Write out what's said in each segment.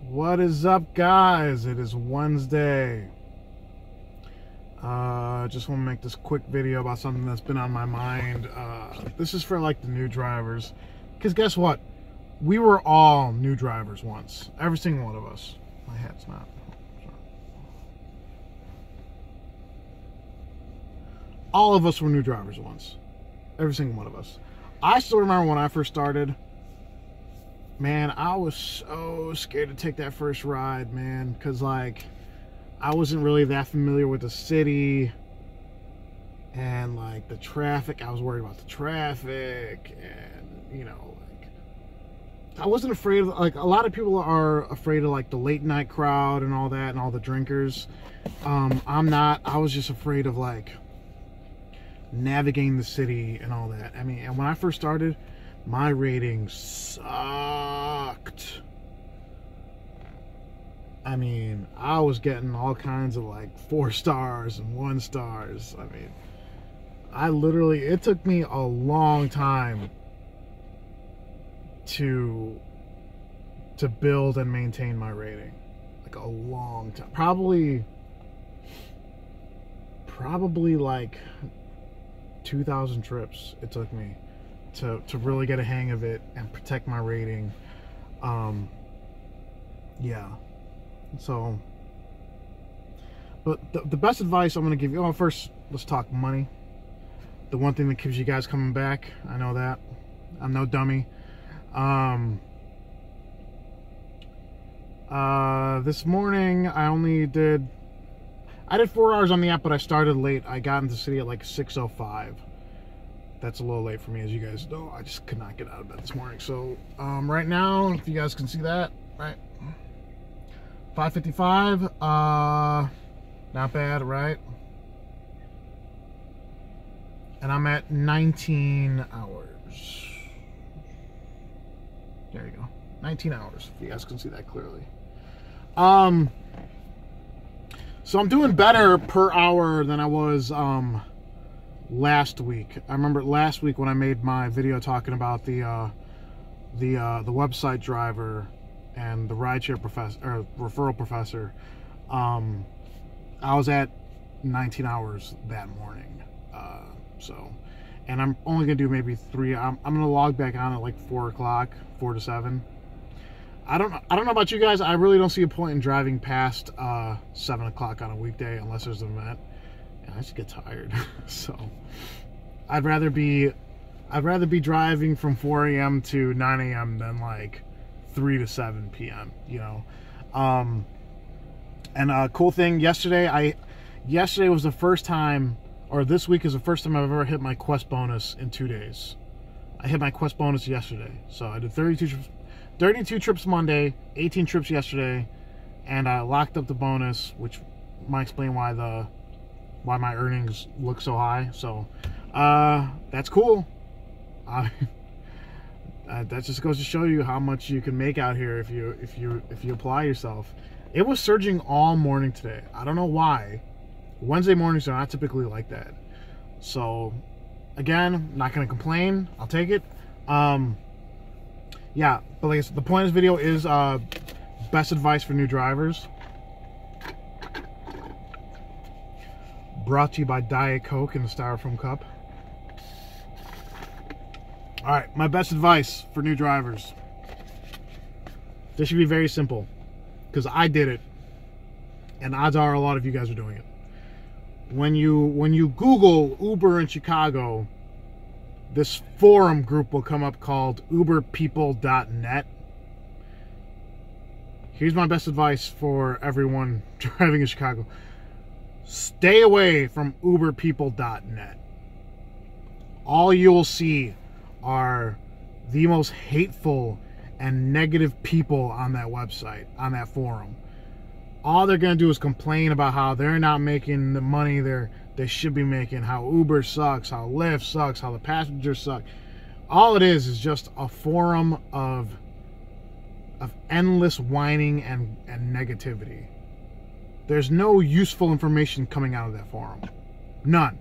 What is up, guys? It is Wednesday. Just want to make this quick video about something that's been on my mind. This is for like the new drivers, because guess what? We were all new drivers once. Every single one of us. My hat's not. All of us were new drivers once. Every single one of us. I still remember when I first started. Man, I was so scared to take that first ride, man, because like I wasn't really that familiar with the city and like the traffic. I was worried about the traffic, and you know, like I wasn't afraid of, like, a lot of people are afraid of like the late night crowd and all that and all the drinkers. I'm not. I was just afraid of like navigating the city and all that. I mean, and when I first started, my rating sucked. I mean, I was getting all kinds of like 4 stars and 1 stars. I mean, it took me a long time to build and maintain my rating. Like a long time. Probably like 2,000 trips it took me to really get a hang of it and protect my rating. Yeah. So, but the best advice I'm going to give you, well, first, let's talk money. The one thing that keeps you guys coming back. I know that. I'm no dummy. This morning, I did 4 hours on the app, but I started late. I got into the city at like 6:05. That's a little late for me, as you guys know. I just could not get out of bed this morning. So, right now, if you guys can see that, right? 5:55. Not bad, right? And I'm at 19 hours. There you go. 19 hours, if you guys can see that clearly. So I'm doing better per hour than I was, last week. I remember last week when I made my video talking about the website driver and the rideshare professor, or referral professor. I was at 19 hours that morning. So, and I'm only gonna do maybe 3. I'm gonna log back on at like 4 o'clock, 4 to 7. I don't know about you guys. I really don't see a point in driving past 7 o'clock on a weekday unless there's an event. I just get tired. So I'd rather be driving from 4 a.m. to 9 a.m. than like 3 to 7 p.m. you know. And a cool thing, yesterday was the first time, or this week is the first time I've ever hit my Quest bonus in 2 days. I hit my Quest bonus yesterday. So I did 32 trips Monday, 18 trips yesterday, and I locked up the bonus, which might explain why my earnings look so high. So that's cool. That just goes to show you how much you can make out here if you apply yourself. It was surging all morning today. I don't know why. Wednesday mornings are not typically like that. So again, not gonna complain. I'll take it. Yeah, but like I said, the point of this video is best advice for new drivers. Brought to you by Diet Coke in a styrofoam cup. Alright, my best advice for new drivers. This should be very simple, because I did it, and odds are a lot of you guys are doing it. When you Google Uber in Chicago, this forum group will come up called uberpeople.net. Here's my best advice for everyone driving in Chicago. Stay away from uberpeople.net. All you'll see are the most hateful and negative people on that website, on that forum. All they're going to do is complain about how they're not making the money they should be making, how Uber sucks, how Lyft sucks, how the passengers suck. All it is just a forum of endless whining and negativity. There's no useful information coming out of that forum. None.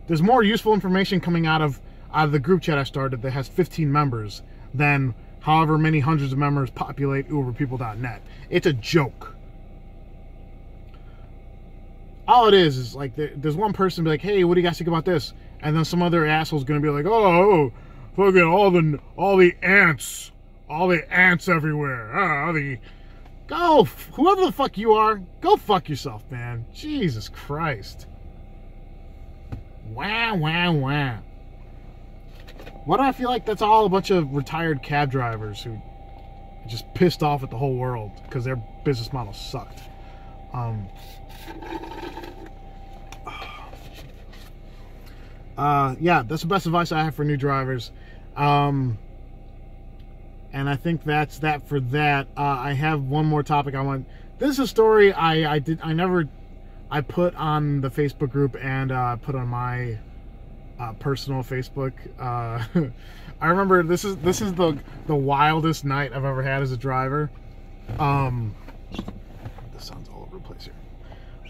There's more useful information coming out of the group chat I started that has 15 members than however many hundreds of members populate uberpeople.net. It's a joke. All it is like there's one person be like, hey, what do you guys think about this? And then some other asshole's gonna be like, oh, fucking all the ants everywhere. Go, whoever the fuck you are, go fuck yourself, man. Jesus Christ. Wow. Why do I feel like that's all a bunch of retired cab drivers who just pissed off at the whole world because their business model sucked? Yeah, that's the best advice I have for new drivers. And I think that's that for that. I have one more topic I want. This is a story I put on the Facebook group and put on my personal Facebook. I remember this is the wildest night I've ever had as a driver. This sounds all over the place here.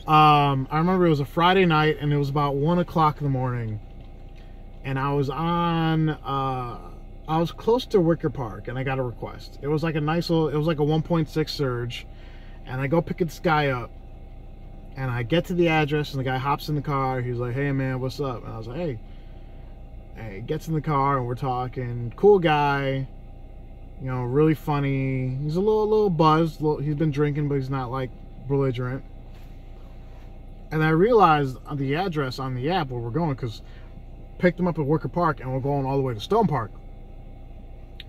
I remember it was a Friday night and it was about 1 o'clock in the morning, and I was on I was close to Wicker Park and I got a request. It was like a nice little, it was like a 1.6 surge, and I go pick this guy up and I get to the address and the guy hops in the car. He's like, hey man, what's up? And I was like, hey. And he gets in the car and we're talking. Cool guy, you know, really funny. He's a little buzzed. He's been drinking, but he's not like belligerent. And I realized on the address on the app where we're going, because picked him up at Wicker Park and we're going all the way to Stone Park,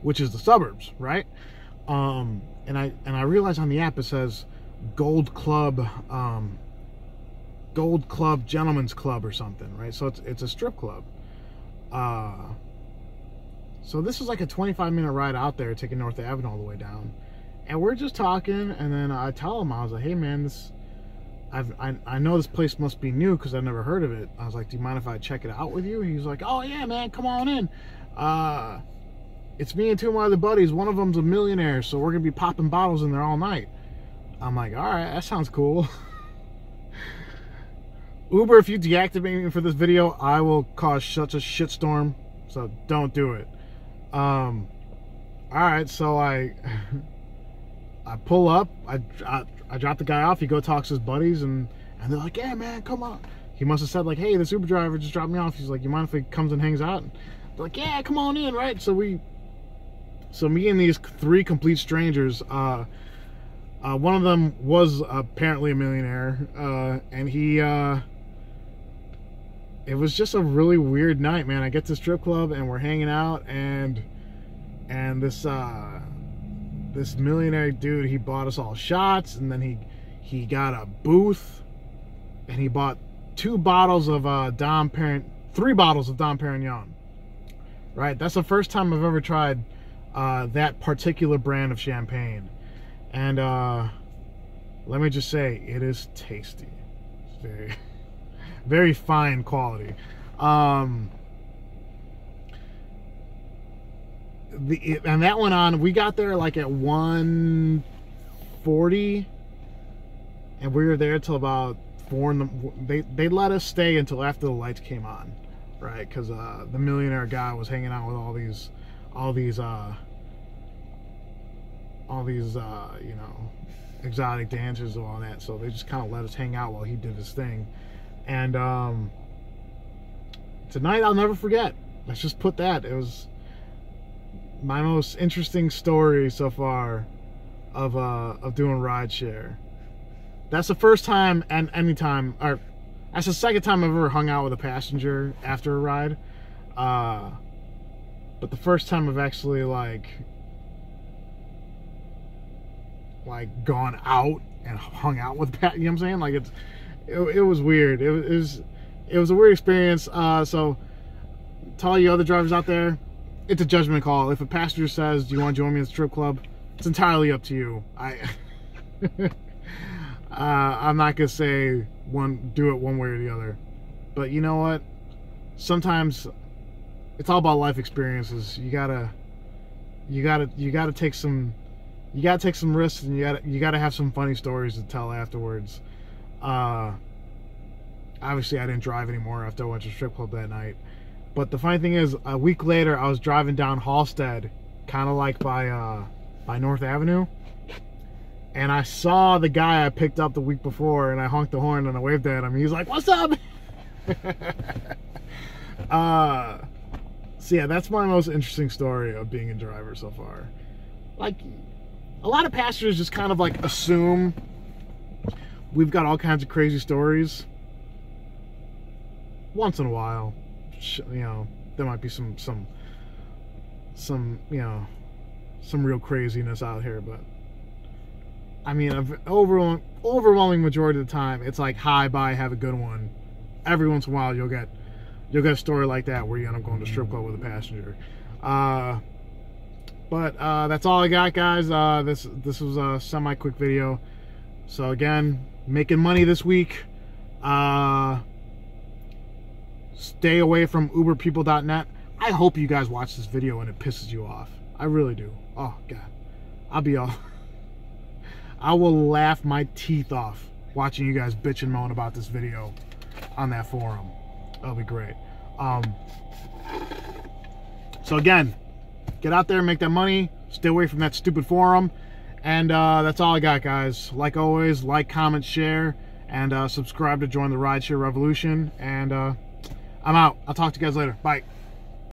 which is the suburbs, right? And I realized on the app it says Gold Club Gentlemen's Club or something, right? So it's a strip club. So this is like a 25-minute ride out there, taking North Avenue all the way down, and we're just talking. And then I tell him, I was like, hey man, I know this place must be new because I've never heard of it. I was like, do you mind if I check it out with you? He's like, oh yeah man, come on in. It's me and two of my other buddies. One of them's a millionaire, so we're gonna be popping bottles in there all night. I'm like, all right, that sounds cool. Uber, if you deactivate me for this video, I will cause such a shitstorm, so don't do it. All right, so I pull up, I drop the guy off. He talks to his buddies, and they're like, yeah man, come on. He must have said like, hey, this Uber driver just dropped me off. He's like, you mind if he comes and hangs out? And they're like, yeah, come on in, right? So me and these three complete strangers, one of them was apparently a millionaire, and it was just a really weird night, man. I get to the strip club and we're hanging out, and this millionaire dude, he bought us all shots, and then he got a booth and he bought 3 bottles of Dom Perignon. Right? That's the first time I've ever tried that particular brand of champagne. And let me just say, it is tasty. It's very, very fine quality. And that went on. We got there like at 1:40, and we were there till about 4 in the. They let us stay until after the lights came on, right? Because the millionaire guy was hanging out with all these you know, exotic dancers and all that, so they just kind of let us hang out while he did his thing. And tonight I'll never forget. Let's just put that. It was my most interesting story so far of doing rideshare. That's the first time, and or that's the second time I've ever hung out with a passenger after a ride. But the first time I've actually like gone out and hung out with, you know what I'm saying? Like it was weird. It was a weird experience. So to all you other drivers out there, it's a judgment call. If a passenger says, do you want to join me at the strip club, it's entirely up to you. I'm not gonna say do it one way or the other, but you know what, sometimes it's all about life experiences. You gotta take some risks, and you gotta have some funny stories to tell afterwards. Obviously I didn't drive anymore after I went to the strip club that night, but the funny thing is, a week later I was driving down Halstead kind of like by North Avenue. And I saw the guy I picked up the week before, and I honked the horn and I waved at him. He's like, "What's up?" So yeah, that's my most interesting story of being a driver so far. Like, a lot of passengers just kind of like assume we've got all kinds of crazy stories. Once in a while, you know, there might be some you know, some real craziness out here, but I mean, an overwhelming majority of the time, it's like, "Hi, bye, have a good one." Every once in a while, you'll get a story like that where you end up going to a strip club with a passenger. But that's all I got, guys. This was a semi-quick video. So again, making money this week. Stay away from uberpeople.net. I hope you guys watch this video and it pisses you off. I really do. Oh God, I will laugh my teeth off watching you guys bitch and moan about this video on that forum. That'll be great. So again, get out there and make that money. Stay away from that stupid forum. And that's all I got, guys. Like always, like, comment, share, and subscribe to join the rideshare revolution. And I'm out. I'll talk to you guys later. Bye.